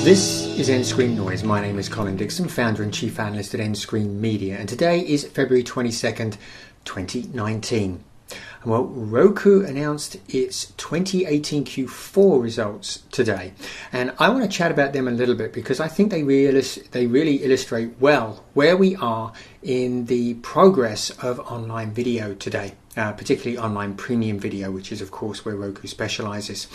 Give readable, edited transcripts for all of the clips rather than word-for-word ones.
This is End-Screen Noise. My name is Colin Dixon, founder and chief analyst at End-Screen Media, and today is February 22nd, 2019. Well, Roku announced its 2018 Q4 results today, and I want to chat about them a little bit because I think they really illustrate well where we are in the progress of online video today, particularly online premium video, which is of course where Roku specializes.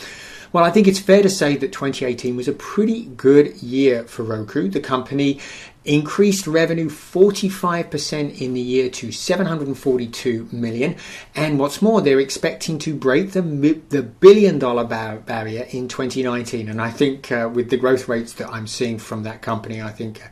Well, I think it's fair to say that 2018 was a pretty good year for Roku. The company increased revenue 45% in the year to $742 million. And what's more, they're expecting to break the billion-dollar barrier in 2019. And I think with the growth rates that I'm seeing from that company, I think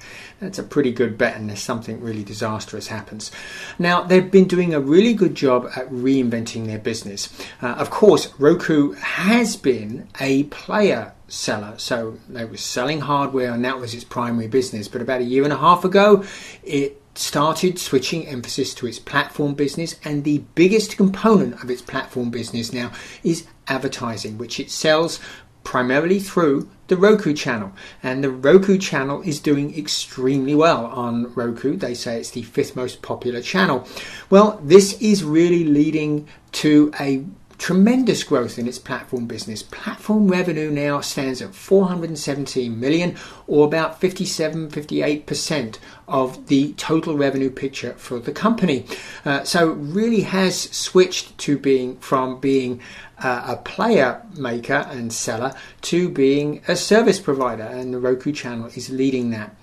that's a pretty good bet unless something really disastrous happens. Now, they've been doing a really good job at reinventing their business. Of course, Roku has been a player seller, so they were selling hardware and that was its primary business. But about a year and a half ago, it started switching emphasis to its platform business, and the biggest component of its platform business now is advertising, which it sells primarily through the Roku channel. And the Roku channel is doing extremely well on Roku. They say it's the 5th most popular channel. Well, this is really leading to a tremendous growth in its platform business. Platform revenue now stands at $417 million, or about 58% of the total revenue picture for the company. So really has switched to being a player maker and seller to being a service provider, and the Roku channel is leading that.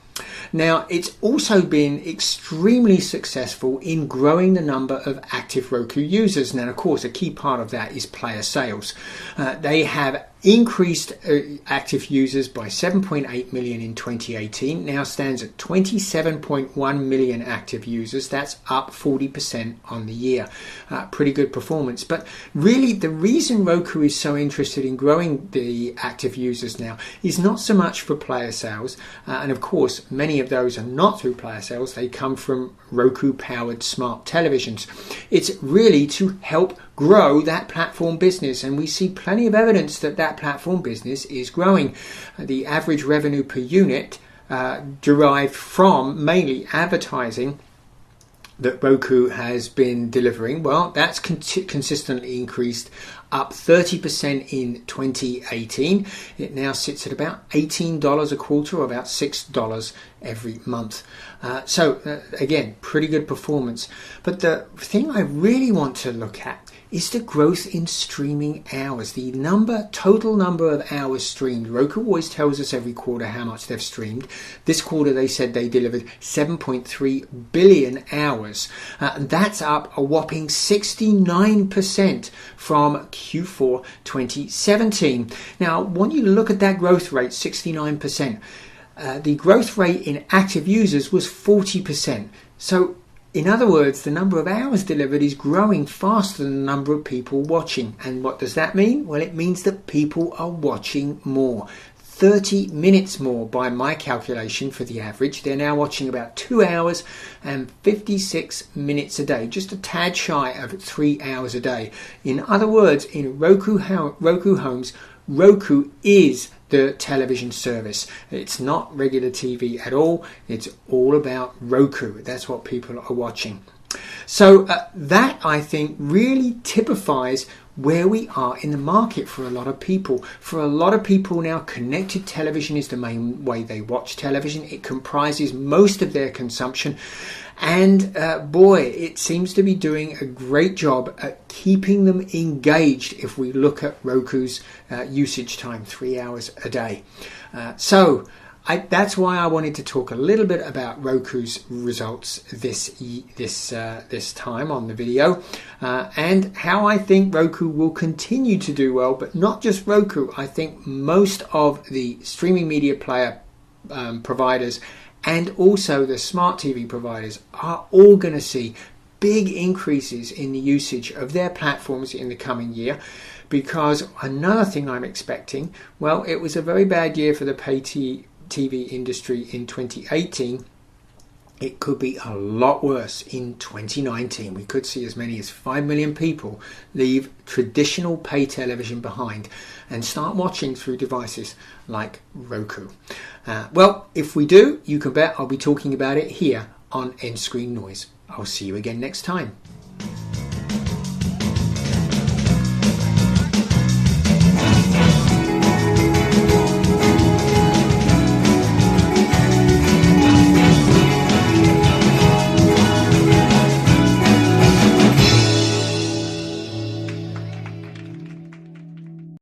Now, it's also been extremely successful in growing the number of active Roku users. Now, of course, a key part of that is player sales. They have increased active users by 7.8 million in 2018, now stands at 27.1 million active users. That's up 40% on the year. Pretty good performance. But really, the reason Roku is so interested in growing the active users now is not so much for player sales, and of course, many of those are not through player sales. They come from Roku-powered smart televisions. It's really to help grow that platform business, and we see plenty of evidence that that platform business is growing. The average revenue per unit derived from mainly advertising that Roku has been delivering, well, that's consistently increased, up 30% in 2018. It now sits at about $18 a quarter, or about $6 every month. So again, pretty good performance. But the thing I really want to look at is the growth in streaming hours, the total number of hours streamed. Roku always tells us every quarter how much they've streamed. This quarter they said they delivered 7.3 billion hours. That's up a whopping 69% from Q4 2017. Now, when you look at that growth rate, 69%, the growth rate in active users was 40%. So in other words, the number of hours delivered is growing faster than the number of people watching. And what does that mean? Well, it means that people are watching more. 30 minutes more by my calculation for the average. They're now watching about 2 hours and 56 minutes a day, just a tad shy of 3 hours a day. In other words, in Roku homes, Roku is the television service. It's not regular TV at all. It's all about Roku. That's what people are watching. So that, I think, really typifies where we are in the market for a lot of people. For a lot of people now, connected television is the main way they watch television. It comprises most of their consumption. And boy, it seems to be doing a great job at keeping them engaged if we look at Roku's usage time, 3 hours a day. That's why I wanted to talk a little bit about Roku's results this time on the video, and how I think Roku will continue to do well, but not just Roku. I think most of the streaming media player providers and also the smart TV providers are all going to see big increases in the usage of their platforms in the coming year. Because another thing I'm expecting, well, it was a very bad year for the pay TV industry in 2018, it could be a lot worse in 2019. We could see as many as 5 million people leave traditional pay television behind and start watching through devices like Roku. Well, if we do, you can bet I'll be talking about it here on End Screen Noise. I'll see you again next time.